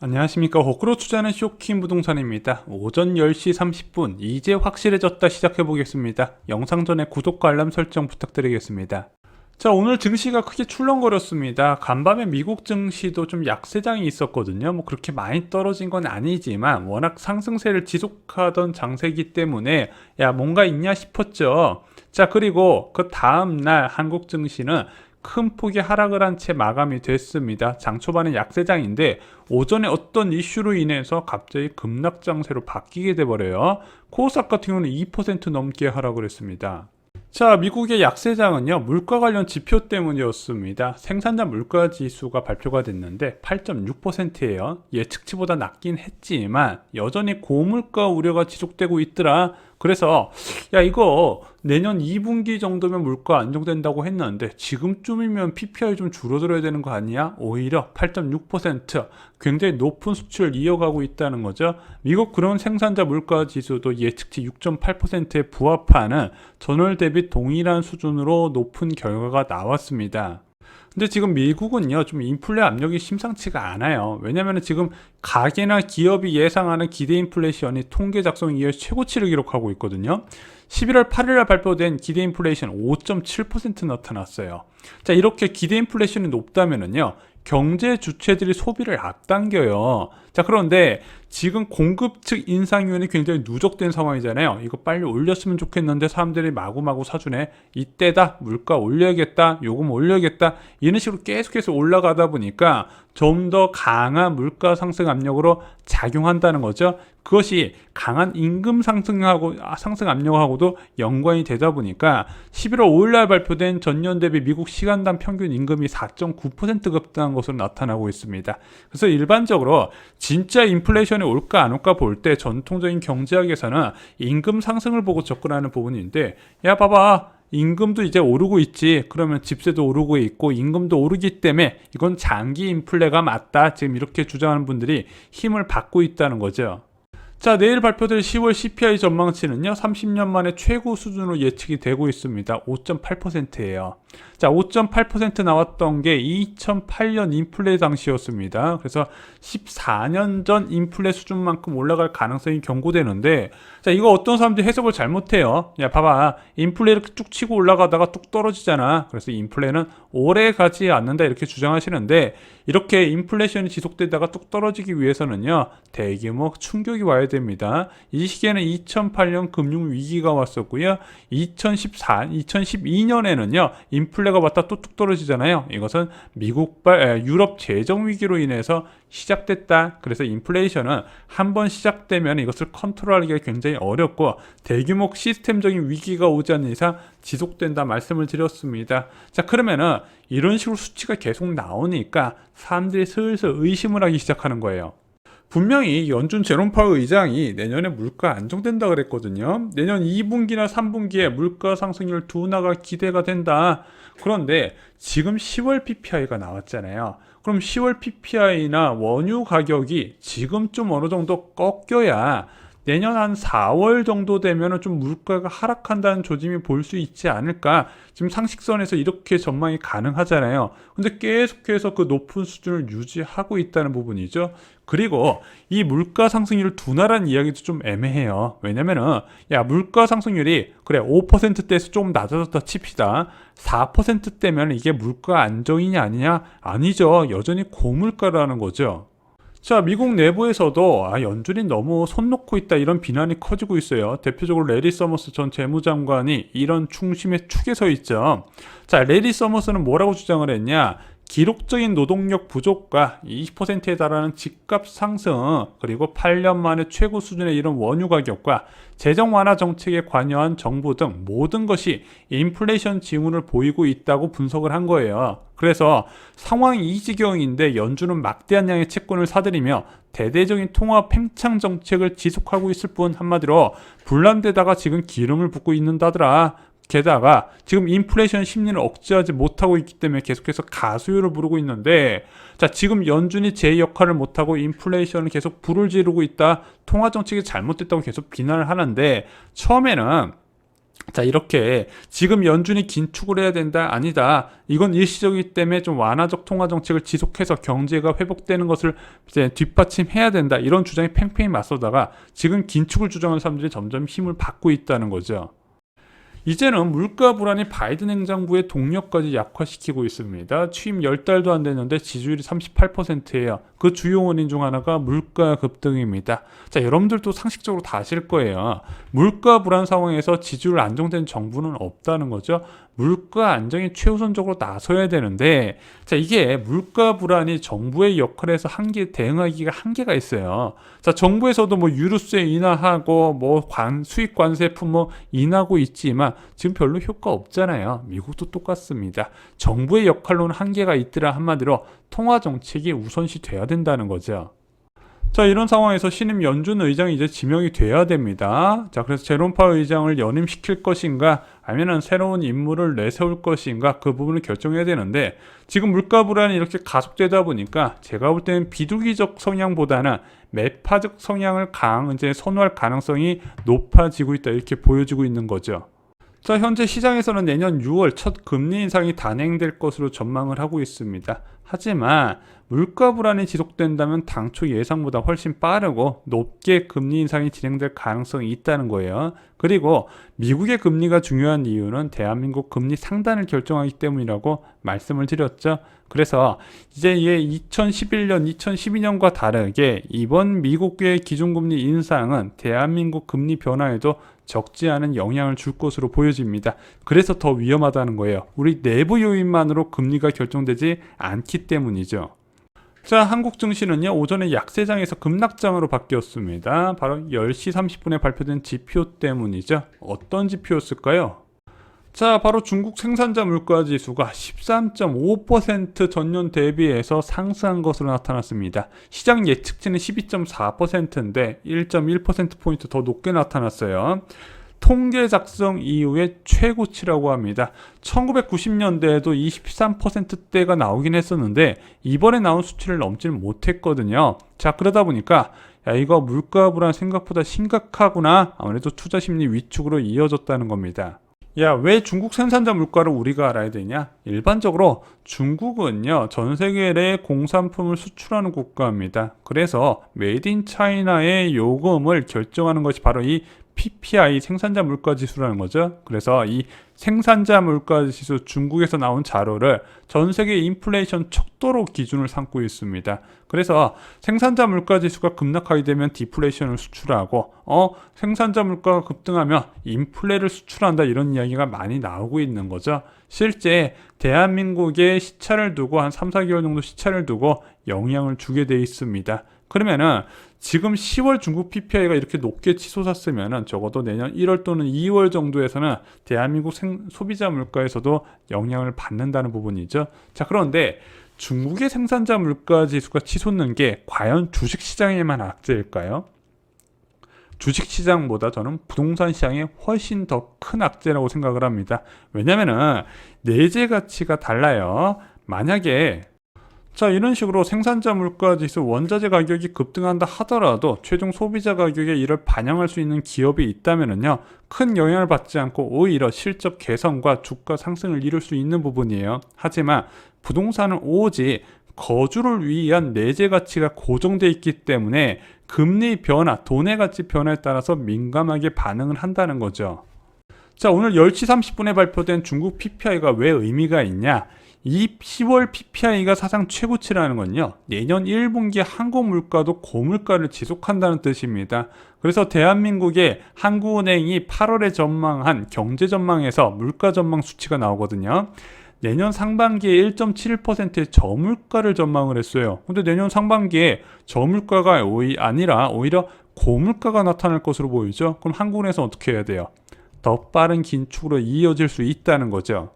안녕하십니까. 호크로 투자는 쇼킹 부동산입니다. 오전 10시 30분 이제 확실해졌다 시작해보겠습니다. 영상 전에 구독과 알람 설정 부탁드리겠습니다. 자, 오늘 증시가 크게 출렁거렸습니다. 간밤에 미국 증시도 좀 약세장이 있었거든요. 뭐 그렇게 많이 떨어진 건 아니지만 워낙 상승세를 지속하던 장세기 때문에 뭔가 있냐 싶었죠. 자, 그리고 그 다음날 한국 증시는 큰 폭의 하락을 한 채 마감이 됐습니다. 장 초반에 약세장인데 오전에 어떤 이슈로 인해서 갑자기 급락장세로 바뀌게 돼버려요. 코스닥 같은 경우는 2% 넘게 하락을 했습니다. 자, 미국의 약세장은요, 물가 관련 지표 때문이었습니다. 생산자 물가 지수가 발표가 됐는데 8.6%예요. 예측치보다 낮긴 했지만 여전히 고물가 우려가 지속되고 있더라. 그래서 이거 내년 2분기 정도면 물가 안정된다고 했는데 지금쯤이면 PPI 좀 줄어들어야 되는 거 아니야? 오히려 8.6% 굉장히 높은 수치를 이어가고 있다는 거죠. 미국 그런 생산자 물가 지수도 예측치 6.8%에 부합하는 전월 대비 동일한 수준으로 높은 결과가 나왔습니다. 근데 지금 미국은요, 좀 인플레 압력이 심상치가 않아요. 왜냐면 지금 가계나 기업이 예상하는 기대 인플레이션이 통계 작성 이후 최고치를 기록하고 있거든요. 11월 8일에 발표된 기대 인플레이션 5.7% 나타났어요. 자, 이렇게 기대 인플레이션이 높다면은요, 경제 주체들이 소비를 앞당겨요. 자, 그런데 지금 공급 측 인상 요인이 굉장히 누적된 상황이잖아요. 이거 빨리 올렸으면 좋겠는데 사람들이 마구마구 사주네. 이때다. 물가 올려야겠다. 요금 올려야겠다. 이런 식으로 계속해서 올라가다 보니까 좀 더 강한 물가 상승 압력으로 작용한다는 거죠. 그것이 강한 임금 상승 압력하고도 연관이 되다 보니까 11월 5일날 발표된 전년 대비 미국 시간당 평균 임금이 4.9% 급등한 것으로 나타나고 있습니다. 그래서 일반적으로 진짜 인플레이션이 올까 안 올까 볼 때 전통적인 경제학에서는 임금 상승을 보고 접근하는 부분인데, 봐봐, 임금도 이제 오르고 있지. 그러면 집세도 오르고 있고 임금도 오르기 때문에 이건 장기 인플레가 맞다. 지금 이렇게 주장하는 분들이 힘을 받고 있다는 거죠. 자, 내일 발표될 10월 CPI 전망치는요, 30년 만에 최고 수준으로 예측이 되고 있습니다. 5.8%예요. 자, 5.8% 나왔던 게 2008년 인플레 당시였습니다. 그래서 14년 전 인플레 수준만큼 올라갈 가능성이 경고되는데, 자, 이거 어떤 사람들이 해석을 잘못해요. 봐봐. 인플레 이렇게 쭉 치고 올라가다가 뚝 떨어지잖아. 그래서 인플레는 오래 가지 않는다 이렇게 주장하시는데, 이렇게 인플레이션이 지속되다가 뚝 떨어지기 위해서는요, 대규모 충격이 와야 됩니다. 이 시기에는 2008년 금융위기가 왔었고요. 2012년에는요, 인플레가 왔다 또 뚝 떨어지잖아요. 이것은 유럽 재정위기로 인해서 시작됐다. 그래서 인플레이션은 한번 시작되면 이것을 컨트롤하기가 굉장히 어렵고 대규모 시스템적인 위기가 오지 않는 이상 지속된다 말씀을 드렸습니다. 자, 그러면은 이런 식으로 수치가 계속 나오니까 사람들이 슬슬 의심을 하기 시작하는 거예요. 분명히 연준 제롬 파월 의장이 내년에 물가 안정된다 그랬거든요. 내년 2분기나 3분기에 물가 상승률 둔화가 기대가 된다. 그런데 지금 10월 PPI가 나왔잖아요. 그럼 10월 PPI나 원유 가격이 지금 좀 어느 정도 꺾여야 내년 한 4월 정도 되면 좀 물가가 하락한다는 조짐이 볼 수 있지 않을까. 지금 상식선에서 이렇게 전망이 가능하잖아요. 근데 계속해서 그 높은 수준을 유지하고 있다는 부분이죠. 그리고 이 물가 상승률 둔화라는 이야기도 좀 애매해요. 왜냐면은 물가 상승률이 그래 5%대에서 조금 낮아졌다 칩시다. 4%대면 이게 물가 안정이냐 아니냐? 아니죠. 여전히 고물가라는 거죠. 자, 미국 내부에서도 연준이 너무 손 놓고 있다 이런 비난이 커지고 있어요. 대표적으로 레리 서머스 전 재무장관이 이런 중심의 축에 서 있죠. 자, 레리 서머스는 뭐라고 주장을 했냐? 기록적인 노동력 부족과 20%에 달하는 집값 상승, 그리고 8년 만에 최고 수준의 이런 원유 가격과 재정 완화 정책에 관여한 정부 등 모든 것이 인플레이션 징후를 보이고 있다고 분석을 한 거예요. 그래서 상황이 이 지경인데 연준은 막대한 양의 채권을 사들이며 대대적인 통화 팽창 정책을 지속하고 있을 뿐, 한마디로 불난데다가 지금 기름을 붓고 있는다더라. 게다가 지금 인플레이션 심리를 억제하지 못하고 있기 때문에 계속해서 가수요를 부르고 있는데, 자, 지금 연준이 제 역할을 못하고 인플레이션을 계속 불을 지르고 있다, 통화정책이 잘못됐다고 계속 비난을 하는데, 처음에는 자, 이렇게 지금 연준이 긴축을 해야 된다, 아니다, 이건 일시적이기 때문에 좀 완화적 통화 정책을 지속해서 경제가 회복되는 것을 이제 뒷받침해야 된다, 이런 주장에 팽팽히 맞서다가 지금 긴축을 주장하는 사람들이 점점 힘을 받고 있다는 거죠. 이제는 물가 불안이 바이든 행정부의 동력까지 약화시키고 있습니다. 취임 10달도 안 됐는데 지지율이 38%예요. 그 주요 원인 중 하나가 물가 급등입니다. 자, 여러분들도 상식적으로 다 아실 거예요. 물가 불안 상황에서 지지율 안정된 정부는 없다는 거죠. 물가 안정이 최우선적으로 나서야 되는데, 자, 이게 물가 불안이 정부의 역할에서 대응하기가 한계가 있어요. 자, 정부에서도 뭐 유류세 인하하고 뭐 수입 관세품 뭐 인하고 있지만 지금 별로 효과 없잖아요. 미국도 똑같습니다. 정부의 역할로는 한계가 있더라. 한마디로 통화 정책이 우선시 돼야 된다는 거죠. 자, 이런 상황에서 신임 연준 의장이 이제 지명이 돼야 됩니다. 자, 그래서 제롬 파월 의장을 연임시킬 것인가, 아니면 새로운 인물을 내세울 것인가, 그 부분을 결정해야 되는데, 지금 물가 불안이 이렇게 가속되다 보니까 제가 볼 때는 비둘기적 성향보다는 매파적 성향을 이제 선호할 가능성이 높아지고 있다, 이렇게 보여지고 있는 거죠. 자, 현재 시장에서는 내년 6월 첫 금리 인상이 단행될 것으로 전망을 하고 있습니다. 하지만 물가 불안이 지속된다면 당초 예상보다 훨씬 빠르고 높게 금리 인상이 진행될 가능성이 있다는 거예요. 그리고 미국의 금리가 중요한 이유는 대한민국 금리 상단을 결정하기 때문이라고 말씀을 드렸죠. 그래서 이제 2011년, 2012년과 다르게 이번 미국의 기준금리 인상은 대한민국 금리 변화에도 적지 않은 영향을 줄 것으로 보여집니다. 그래서 더 위험하다는 거예요. 우리 내부 요인만으로 금리가 결정되지 않기 때문이죠. 자, 한국 증시는요, 오전에 약세장에서 급락장으로 바뀌었습니다. 바로 10시 30분에 발표된 지표 때문이죠. 어떤 지표였을까요? 자, 바로 중국 생산자 물가 지수가 13.5% 전년 대비해서 상승한 것으로 나타났습니다. 시장 예측치는 12.4%인데 1.1%포인트 더 높게 나타났어요. 통계 작성 이후에 최고치라고 합니다. 1990년대에도 23%대가 나오긴 했었는데 이번에 나온 수치를 넘지는 못했거든요. 자, 그러다 보니까 야, 이거 물가 불안 생각보다 심각하구나. 아무래도 투자 심리 위축으로 이어졌다는 겁니다. 야, 왜 중국 생산자 물가를 우리가 알아야 되냐? 일반적으로 중국은요, 전 세계 내 공산품을 수출하는 국가입니다. 그래서 메이드 인 차이나의 요금을 결정하는 것이 바로 이 PPI, 생산자 물가 지수라는 거죠. 그래서 이 생산자 물가 지수, 중국에서 나온 자료를 전 세계 인플레이션 척도로 기준을 삼고 있습니다. 그래서 생산자 물가 지수가 급락하게 되면 디플레이션을 수출하고, 생산자 물가가 급등하면 인플레를 수출한다, 이런 이야기가 많이 나오고 있는 거죠. 실제 대한민국에 시차를 두고 한 3, 4개월 정도 시차를 두고 영향을 주게 돼 있습니다. 그러면은 지금 10월 중국 PPI가 이렇게 높게 치솟았으면은 적어도 내년 1월 또는 2월 정도에서는 대한민국 소비자 물가에서도 영향을 받는다는 부분이죠. 자, 그런데 중국의 생산자 물가 지수가 치솟는 게 과연 주식시장에만 악재일까요? 주식시장보다 저는 부동산 시장에 훨씬 더 큰 악재라고 생각을 합니다. 왜냐면은 내재 가치가 달라요. 만약에 자, 이런 식으로 생산자 물가 지수, 원자재 가격이 급등한다 하더라도 최종 소비자 가격에 이를 반영할 수 있는 기업이 있다면은요, 큰 영향을 받지 않고 오히려 실적 개선과 주가 상승을 이룰 수 있는 부분이에요. 하지만 부동산은 오직 거주를 위한 내재 가치가 고정되어 있기 때문에 금리 변화, 돈의 가치 변화에 따라서 민감하게 반응을 한다는 거죠. 자, 오늘 10시 30분에 발표된 중국 PPI가 왜 의미가 있냐? 이 10월 PPI가 사상 최고치라는 건요, 내년 1분기 한국 물가도 고물가를 지속한다는 뜻입니다. 그래서 대한민국의 한국은행이 8월에 전망한 경제 전망에서 물가 전망 수치가 나오거든요. 내년 상반기에 1.71%의 저물가를 전망을 했어요. 근데 내년 상반기에 저물가가 아니라 오히려 고물가가 나타날 것으로 보이죠. 그럼 한국은행에서 어떻게 해야 돼요? 더 빠른 긴축으로 이어질 수 있다는 거죠.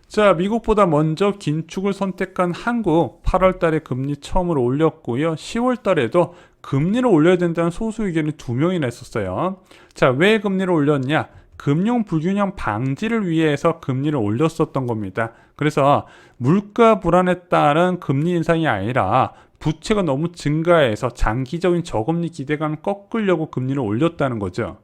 자, 미국보다 먼저 긴축을 선택한 한국, 8월 달에 금리 처음으로 올렸고요. 10월 달에도 금리를 올려야 된다는 소수 의견이 2명이나 있었어요. 자, 왜 금리를 올렸냐? 금융 불균형 방지를 위해서 금리를 올렸었던 겁니다. 그래서 물가 불안에 따른 금리 인상이 아니라 부채가 너무 증가해서 장기적인 저금리 기대감을 꺾으려고 금리를 올렸다는 거죠.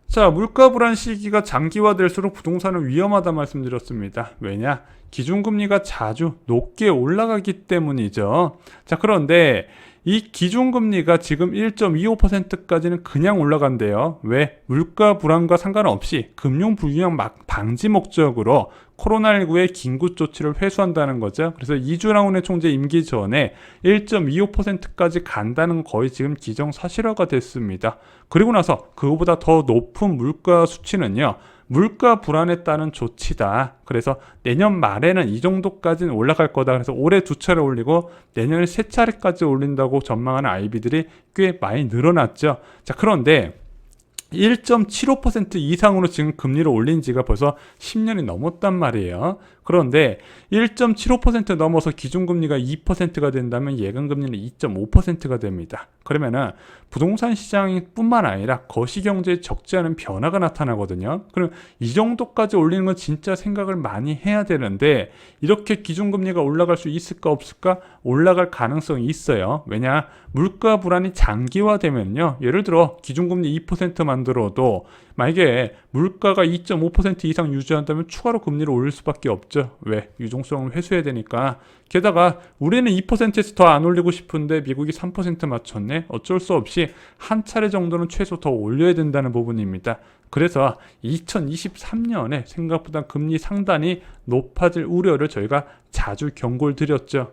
자, 물가 불안 시기가 장기화될수록 부동산은 위험하다 말씀드렸습니다. 왜냐? 기준금리가 자주 높게 올라가기 때문이죠. 자, 그런데 이 기준금리가 지금 1.25%까지는 그냥 올라간대요. 왜? 물가 불안과 상관없이 금융 불균형 방지 목적으로 코로나19의 긴급 조치를 회수한다는 거죠. 그래서 이주랑운의 총재 임기 전에 1.25%까지 간다는 거의 지금 기정사실화가 됐습니다. 그리고 나서 그거보다 더 높은 물가 수치는요, 물가 불안에 따른 조치다. 그래서 내년 말에는 이 정도까지는 올라갈 거다. 그래서 올해 2차례 올리고 내년에 3차례까지 올린다고 전망하는 아이비들이 꽤 많이 늘어났죠. 자, 그런데 1.75% 이상으로 지금 금리를 올린 지가 벌써 10년이 넘었단 말이에요. 그런데 1.75% 넘어서 기준금리가 2%가 된다면 예금금리는 2.5%가 됩니다. 그러면은 부동산 시장이 뿐만 아니라 거시경제에 적지 않은 변화가 나타나거든요. 그럼 이 정도까지 올리는 건 진짜 생각을 많이 해야 되는데, 이렇게 기준금리가 올라갈 수 있을까 없을까? 올라갈 가능성이 있어요. 왜냐? 물가 불안이 장기화되면요, 예를 들어 기준금리 2% 만들어도 만약에 물가가 2.5% 이상 유지한다면 추가로 금리를 올릴 수밖에 없죠. 왜? 유동성을 회수해야 되니까. 게다가 우리는 2%에서 더 안 올리고 싶은데 미국이 3% 맞췄네. 어쩔 수 없이 한 차례 정도는 최소 더 올려야 된다는 부분입니다. 그래서 2023년에 생각보다 금리 상단이 높아질 우려를 저희가 자주 경고를 드렸죠.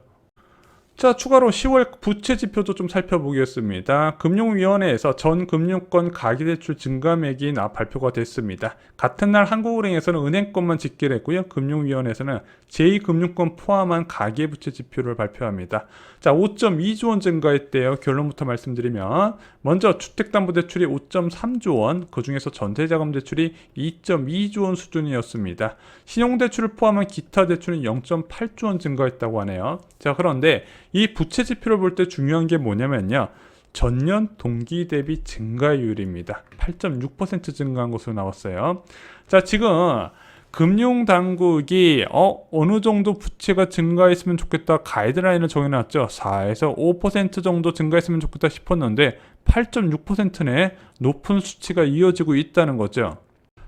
자, 추가로 10월 부채 지표도 좀 살펴보겠습니다. 금융위원회에서 전 금융권 가계대출 증가액이 발표가 됐습니다. 같은 날 한국은행에서는 은행권만 집계를 했고요. 금융위원회에서는 제2금융권 포함한 가계부채 지표를 발표합니다. 자, 5.2조 원 증가했대요. 결론부터 말씀드리면 먼저 주택담보대출이 5.3조 원, 그중에서 전세자금대출이 2.2조 원 수준이었습니다. 신용대출을 포함한 기타 대출은 0.8조 원 증가했다고 하네요. 자, 그런데 이 부채 지표를 볼 때 중요한 게 뭐냐면요, 전년 동기 대비 증가율입니다. 8.6% 증가한 것으로 나왔어요. 자, 지금 금융당국이 어느 정도 부채가 증가했으면 좋겠다 가이드라인을 정해놨죠. 4에서 5% 정도 증가했으면 좋겠다 싶었는데 8.6%네, 높은 수치가 이어지고 있다는 거죠.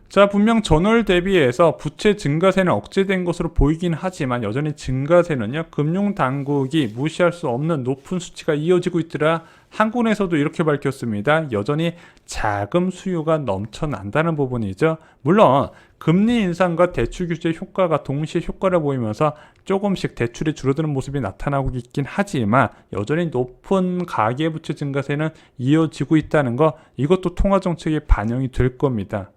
자, 분명 전월 대비해서 부채 증가세는 억제된 것으로 보이긴 하지만 여전히 증가세는요, 금융당국이 무시할 수 없는 높은 수치가 이어지고 있더라. 한국은행에서도 이렇게 밝혔습니다. 여전히 자금 수요가 넘쳐난다는 부분이죠. 물론 금리 인상과 대출 규제 효과가 동시에 효과를 보이면서 조금씩 대출이 줄어드는 모습이 나타나고 있긴 하지만 여전히 높은 가계부채 증가세는 이어지고 있다는 거, 이것도 통화정책에 반영이 될 겁니다.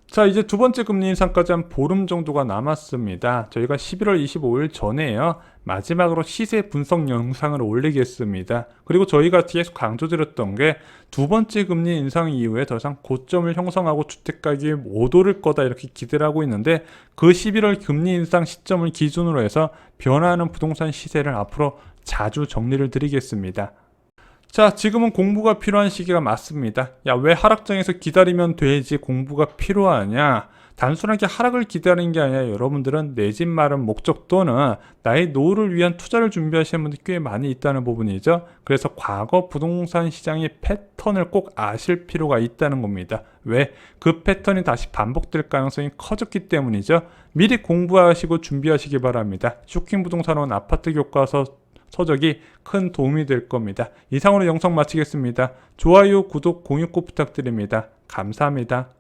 자, 이제 두 번째 금리 인상까지 한 보름 정도가 남았습니다. 저희가 11월 25일 전에요, 마지막으로 시세 분석 영상을 올리겠습니다. 그리고 저희가 계속 강조드렸던 게 두 번째 금리 인상 이후에 더 이상 고점을 형성하고 주택가격이 못 오를 거다 이렇게 기대를 하고 있는데, 그 11월 금리 인상 시점을 기준으로 해서 변화하는 부동산 시세를 앞으로 자주 정리를 드리겠습니다. 자, 지금은 공부가 필요한 시기가 맞습니다. 야, 왜 하락장에서 기다리면 되지 공부가 필요하냐? 단순하게 하락을 기다리는 게 아니라 여러분들은 내 집 마련 목적 또는 나의 노후를 위한 투자를 준비하시는 분들이 꽤 많이 있다는 부분이죠. 그래서 과거 부동산 시장의 패턴을 꼭 아실 필요가 있다는 겁니다. 왜? 그 패턴이 다시 반복될 가능성이 커졌기 때문이죠. 미리 공부하시고 준비하시기 바랍니다. 쇼킹부동산원 아파트 교과서 서적이 큰 도움이 될 겁니다. 이상으로 영상 마치겠습니다. 좋아요, 구독, 공유 꼭 부탁드립니다. 감사합니다.